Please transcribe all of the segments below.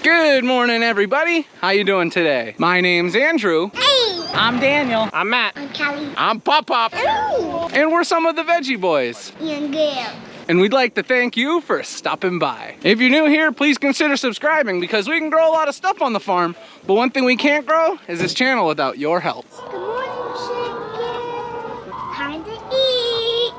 Good morning, everybody. How you doing today? My name's Andrew. Hey! I'm Daniel. I'm Matt. I'm Kelly. I'm Pop Pop. Ooh! And we're some of the Veggie Boys. Young girl. And we'd like to thank you for stopping by. If you're new here, please consider subscribing because we can grow a lot of stuff on the farm, but one thing we can't grow is this channel without your help. Good morning, chicken. Time to eat.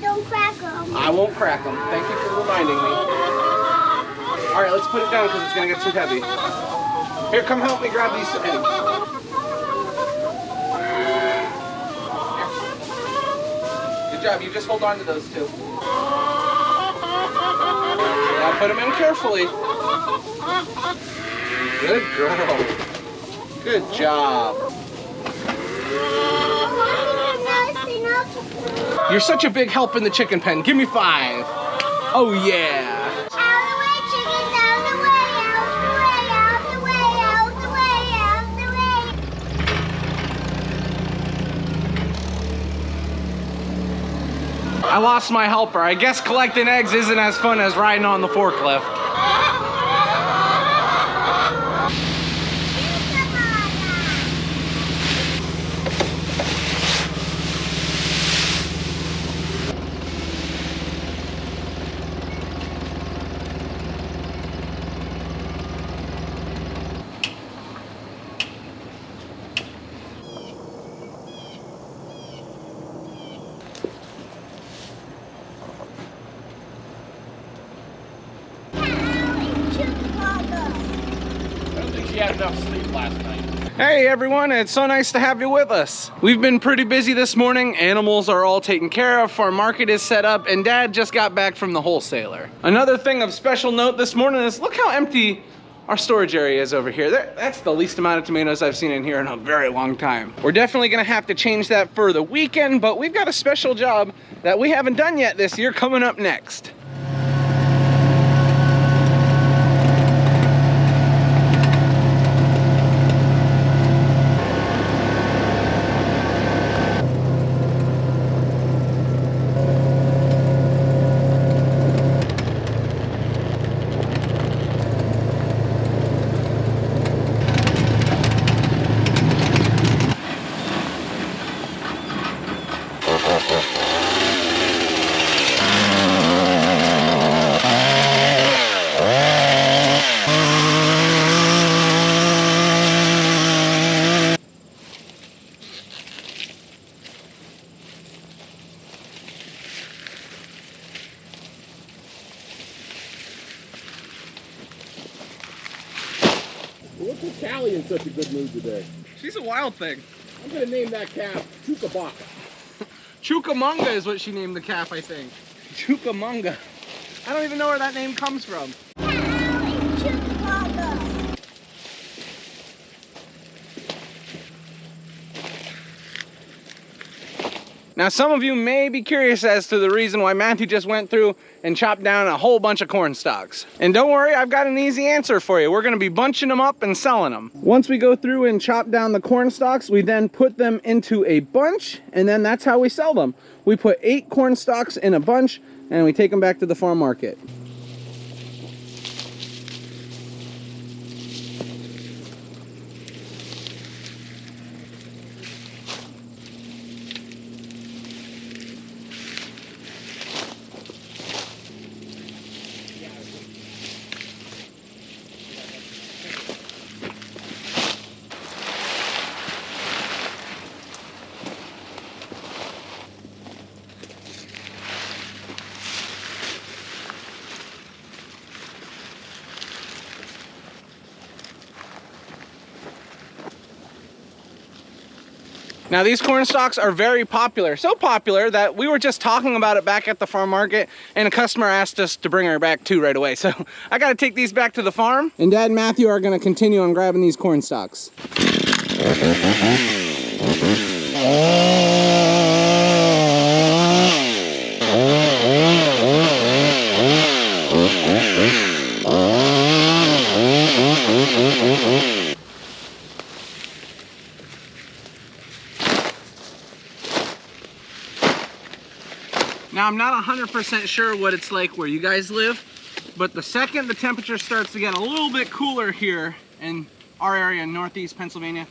Don't crack them. I won't crack them. Thank you for reminding me. All right, let's put it down because it's gonna get too heavy. Here, come help me grab these eggs. Good job, you just hold on to those two. Now put them in carefully. Good girl. Good job. You're such a big help in the chicken pen. Give me 5. Oh yeah. Out the way, chickens, out the way, out the way, out the way, out the way, out the way. I lost my helper. I guess collecting eggs isn't as fun as riding on the forklift. She had enough sleep last night. Hey everyone, it's so nice to have you with us. We've been pretty busy this morning. Animals are all taken care of, farm market is set up, and Dad just got back from the wholesaler. Another thing of special note this morning is look how empty our storage area is over here. That's the least amount of tomatoes I've seen in here in a very long time. We're definitely gonna have to change that for the weekend, but we've got a special job that we haven't done yet this year coming up next. What's with Callie in such a good mood today? She's a wild thing. I'm gonna name that calf Chukabaka. Chucamonga is what she named the calf, I think. Chucamonga. I don't even know where that name comes from. Now some of you may be curious as to the reason why Matthew just went through and chopped down a whole bunch of corn stalks. And don't worry, I've got an easy answer for you. We're gonna be bunching them up and selling them. Once we go through and chop down the corn stalks, we then put them into a bunch, and then that's how we sell them. We put 8 corn stalks in a bunch and we take them back to the farm market. Now these corn stalks are very popular, so popular that we were just talking about it back at the farm market, and a customer asked us to bring her back too right away. So I gotta take these back to the farm, and Dad and Matthew are gonna continue on grabbing these corn stalks. Now I'm not 100% sure what it's like where you guys live, but the second the temperature starts to get a little bit cooler here in our area in Northeast Pennsylvania,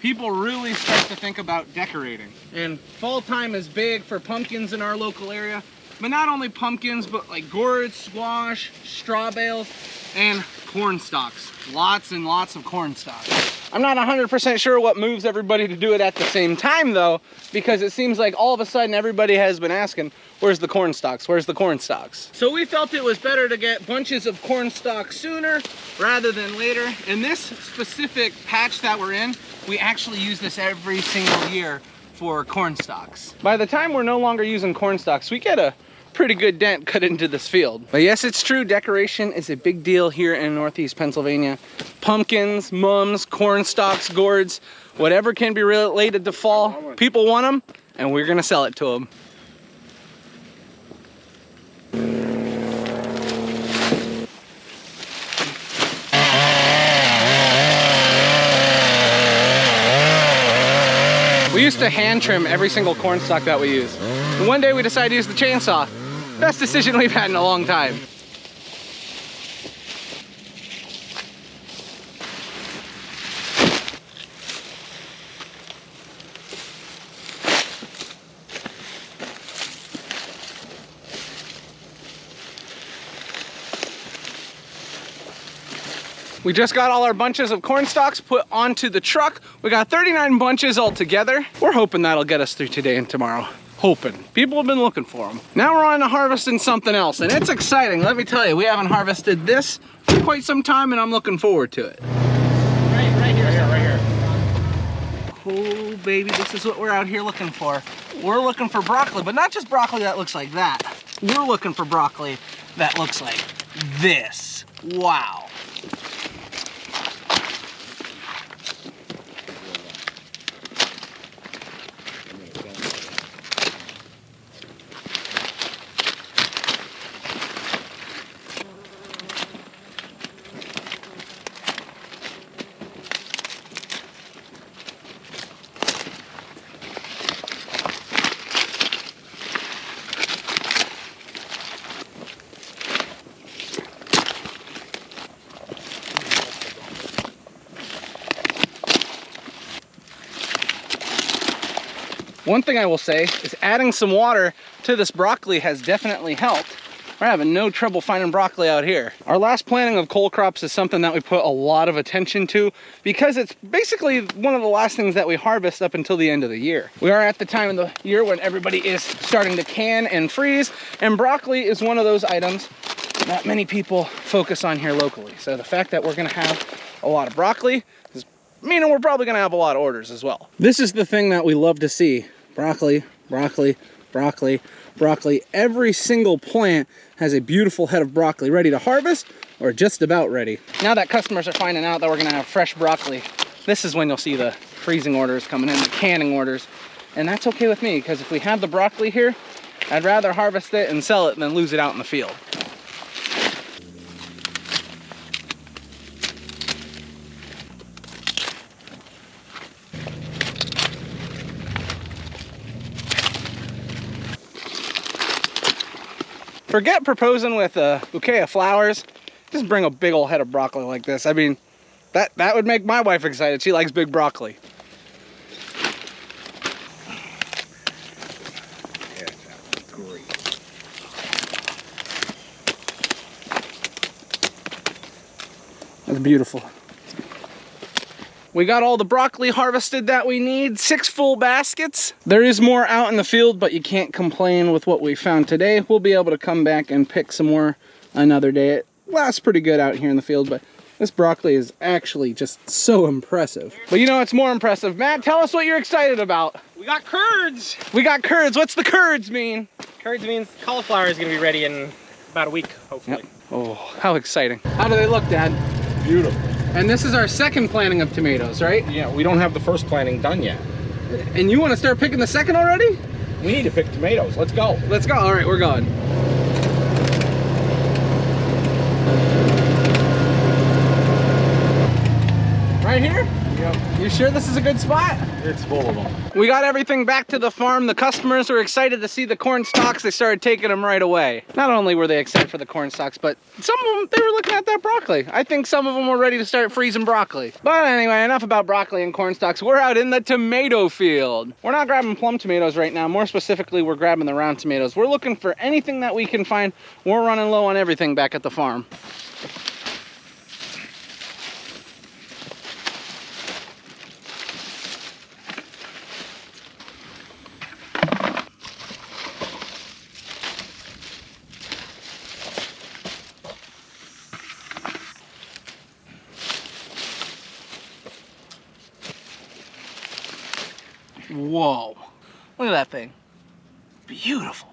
people really start to think about decorating. And fall time is big for pumpkins in our local area, but not only pumpkins, but like gourds, squash, straw bales, and corn stalks. Lots and lots of corn stalks. I'm not 100% sure what moves everybody to do it at the same time though, because it seems like all of a sudden everybody has been asking, where's the corn stalks? Where's the corn stalks? So we felt it was better to get bunches of corn stalks sooner rather than later. In this specific patch that we're in, we actually use this every single year for corn stalks. By the time we're no longer using corn stalks, we get a pretty good dent cut into this field. But yes, it's true, decoration is a big deal here in Northeast Pennsylvania. Pumpkins, mums, corn stalks, gourds, whatever can be related to fall, people want them, and we're gonna sell it to them. We used to hand trim every single corn stalk that we use. And one day we decided to use the chainsaw. Best decision we've had in a long time. We just got all our bunches of corn stalks put onto the truck. We got 39 bunches all together. We're hoping that'll get us through today and tomorrow. Hoping. People have been looking for them. Now we're on to harvesting something else, and it's exciting. Let me tell you, we haven't harvested this for quite some time, and I'm looking forward to it. Right here. Oh, baby, this is what we're out here looking for. We're looking for broccoli, but not just broccoli that looks like that. We're looking for broccoli that looks like this. Wow. One thing I will say is adding some water to this broccoli has definitely helped. We're having no trouble finding broccoli out here. Our last planting of cole crops is something that we put a lot of attention to because it's basically one of the last things that we harvest up until the end of the year. We are at the time of the year when everybody is starting to can and freeze, and broccoli is one of those items that many people focus on here locally. So the fact that we're gonna have a lot of broccoli is meaning we're probably gonna have a lot of orders as well. This is the thing that we love to see. Broccoli, broccoli, broccoli, broccoli. Every single plant has a beautiful head of broccoli ready to harvest or just about ready. Now that customers are finding out that we're gonna have fresh broccoli, this is when you'll see the freezing orders coming in, the canning orders. And that's okay with me, because if we have the broccoli here, I'd rather harvest it and sell it than lose it out in the field. Forget proposing with a bouquet of flowers. Just bring a big old head of broccoli like this. I mean, that would make my wife excited. She likes big broccoli. That's beautiful. We got all the broccoli harvested that we need, 6 full baskets. There is more out in the field, but you can't complain with what we found today. We'll be able to come back and pick some more another day. It lasts pretty good out here in the field, but This broccoli is actually just so impressive. But you know what's more impressive? Matt, tell us what you're excited about. We got curds. We got curds. What's the curds mean? Curds means cauliflower is gonna be ready in about a week, hopefully. Yep. Oh, how exciting. How do they look, Dad? Beautiful. And this is our second planting of tomatoes, right? Yeah, we don't have the first planting done yet. And you want to start picking the second already? We need to pick tomatoes. Let's go. Let's go. All right, we're going. Right here? Yep. You sure this is a good spot? It's full of them. We got everything back to the farm. The customers were excited to see the corn stalks. They started taking them right away. Not only were they excited for the corn stalks, but some of them, they were looking at that broccoli. I think some of them were ready to start freezing broccoli. But anyway, enough about broccoli and corn stalks. We're out in the tomato field. We're not grabbing plum tomatoes right now. More specifically, we're grabbing the round tomatoes. We're looking for anything that we can find. We're running low on everything back at the farm. Whoa, look at that thing. Beautiful.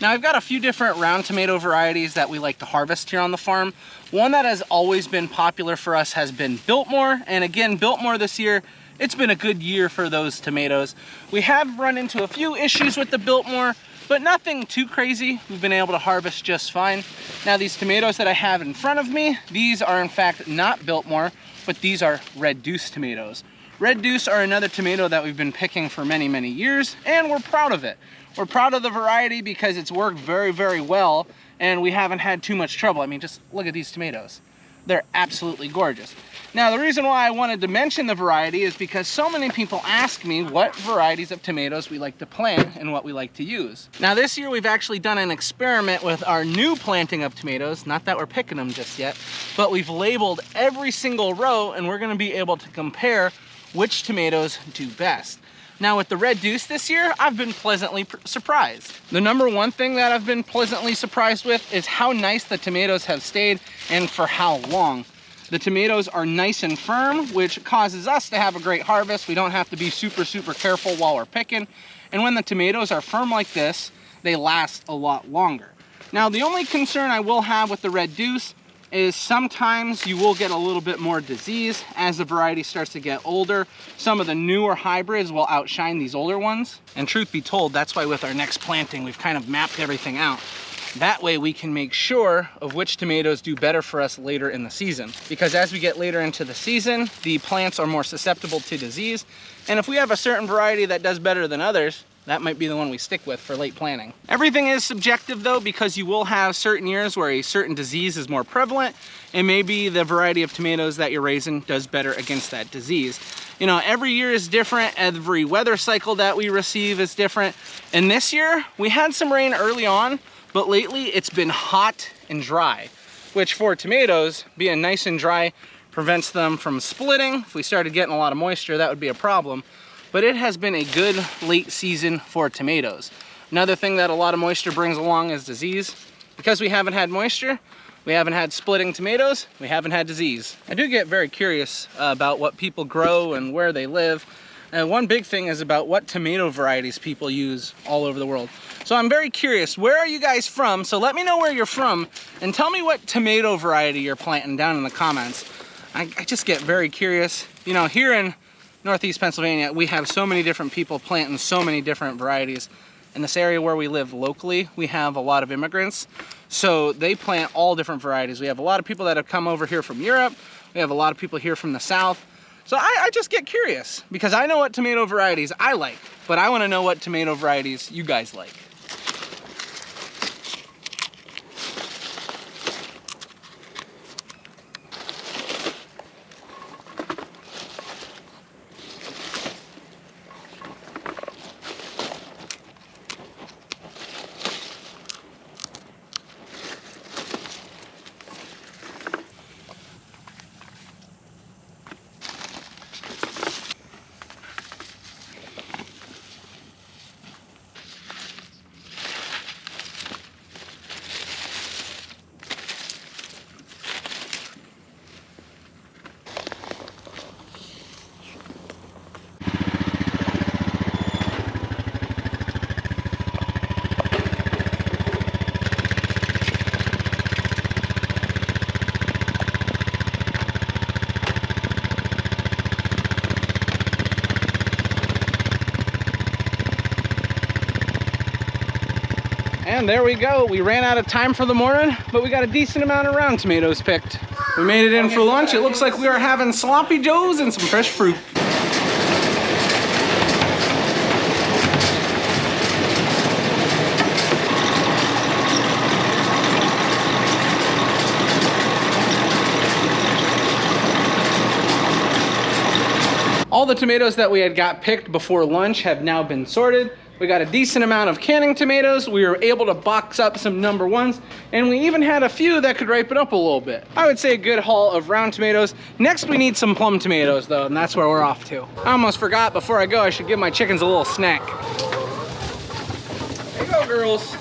Now I've got a few different round tomato varieties that we like to harvest here on the farm. One that has always been popular for us has been Biltmore, and again, Biltmore this year, it's been a good year for those tomatoes. We have run into a few issues with the Biltmore, but nothing too crazy. We've been able to harvest just fine. Now these tomatoes that I have in front of me, these are in fact not Biltmore, but these are Red Deuce tomatoes. Red Deuce are another tomato that we've been picking for many, many years, and we're proud of it. We're proud of the variety because it's worked very, very well, and we haven't had too much trouble. I mean, just look at these tomatoes. They're absolutely gorgeous. Now, the reason why I wanted to mention the variety is because so many people ask me what varieties of tomatoes we like to plant and what we like to use. Now, this year we've actually done an experiment with our new planting of tomatoes. Not that we're picking them just yet, but we've labeled every single row, and we're gonna be able to compare which tomatoes do best. Now with the Red Deuce this year, I've been pleasantly surprised. The number one thing that I've been pleasantly surprised with is how nice the tomatoes have stayed and for how long. The tomatoes are nice and firm, which causes us to have a great harvest. We don't have to be super, super careful while we're picking. And when the tomatoes are firm like this, they last a lot longer. Now the only concern I will have with the Red Deuce is sometimes you will get a little bit more disease as the variety starts to get older. Some of the newer hybrids will outshine these older ones. And truth be told, that's why with our next planting, we've kind of mapped everything out. That way we can make sure of which tomatoes do better for us later in the season. Because as we get later into the season, the plants are more susceptible to disease. And if we have a certain variety that does better than others, that might be the one we stick with for late planting. Everything is subjective though, because you will have certain years where a certain disease is more prevalent, and maybe the variety of tomatoes that you're raising does better against that disease. You know, every year is different, every weather cycle that we receive is different. And this year, we had some rain early on, but lately it's been hot and dry, which for tomatoes, being nice and dry prevents them from splitting. If we started getting a lot of moisture, that would be a problem. But it has been a good late season for tomatoes. Another thing that a lot of moisture brings along is disease. Because we haven't had moisture, we haven't had splitting tomatoes, we haven't had disease. I do get very curious about what people grow and where they live. And one big thing is about what tomato varieties people use all over the world. So I'm very curious, where are you guys from? So let me know where you're from and tell me what tomato variety you're planting down in the comments. I just get very curious. You know, here in Northeast Pennsylvania, we have so many different people planting so many different varieties. In this area where we live locally, we have a lot of immigrants, so they plant all different varieties. We have a lot of people that have come over here from Europe. We have a lot of people here from the South. So I just get curious because I know what tomato varieties I like, but I want to know what tomato varieties you guys like. And there we go. We ran out of time for the morning, but we got a decent amount of round tomatoes picked. We made it in for lunch. It looks like we are having sloppy joes and some fresh fruit. All the tomatoes that we had got picked before lunch have now been sorted. We got a decent amount of canning tomatoes. We were able to box up some number ones, and we even had a few that could ripen up a little bit. I would say a good haul of round tomatoes. Next, we need some plum tomatoes though, and that's where we're off to. I almost forgot, before I go, I should give my chickens a little snack. There you go, girls.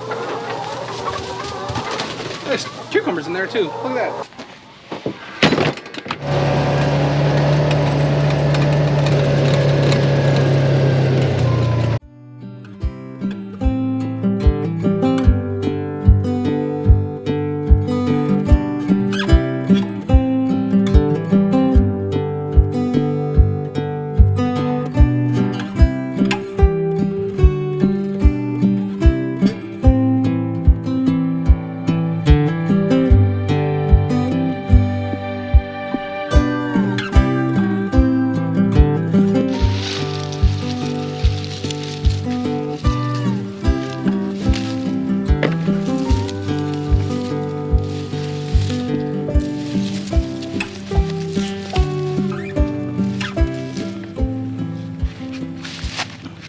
There's cucumbers in there too. Look at that.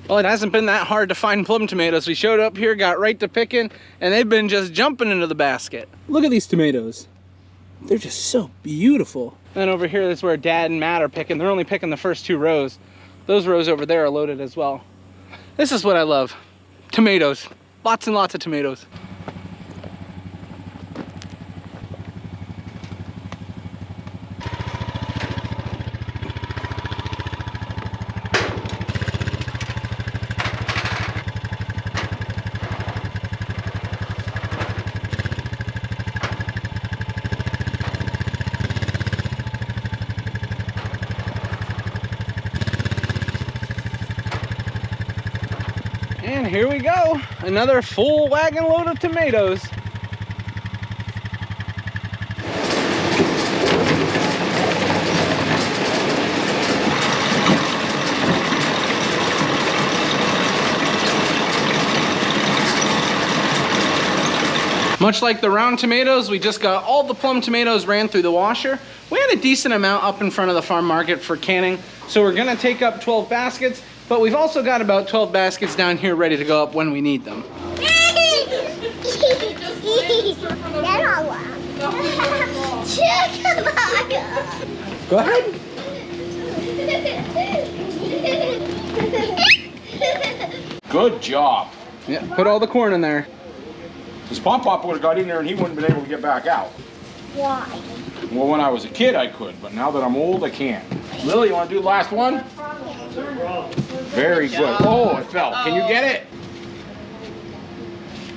Well, it hasn't been that hard to find plum tomatoes. We showed up here, got right to picking, and they've been just jumping into the basket. Look at these tomatoes. They're just so beautiful. And then over here, that's where Dad and Matt are picking. They're only picking the first 2 rows. Those rows over there are loaded as well. This is what I love. Tomatoes. Lots and lots of tomatoes. And here we go, another full wagon load of tomatoes. Much like the round tomatoes, we just got all the plum tomatoes ran through the washer. We had a decent amount up in front of the farm market for canning, so we're gonna take up 12 baskets. But we've also got about 12 baskets down here ready to go up when we need them. Go ahead. Good job. Yeah, put all the corn in there. This Pop would have got in there and he wouldn't have been able to get back out. Why? Well, when I was a kid, I could, but now that I'm old, I can't. Lily, you want to do the last one? Very good. Oh, it fell. Can you get it?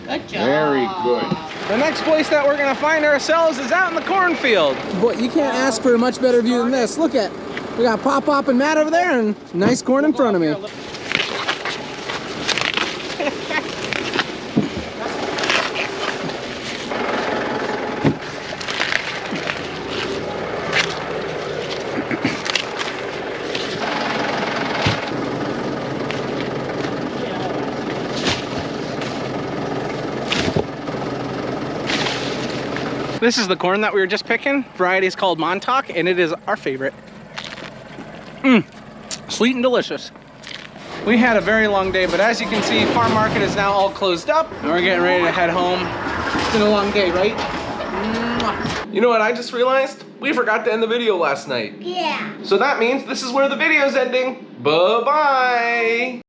Good job. Very good. The next place that we're gonna find ourselves is out in the cornfield. But you can't ask for a much better view than this. Look at, we got Pop and Matt over there and nice corn in front of me. This is the corn that we were just picking. Variety is called Montauk, and it is our favorite. Sweet and delicious. We had a very long day, but as you can see, farm market is now all closed up, and we're getting ready to head home. It's been a long day, right? You know what I just realized? We forgot to end the video last night. Yeah. So that means this is where the video's ending. Bye-bye.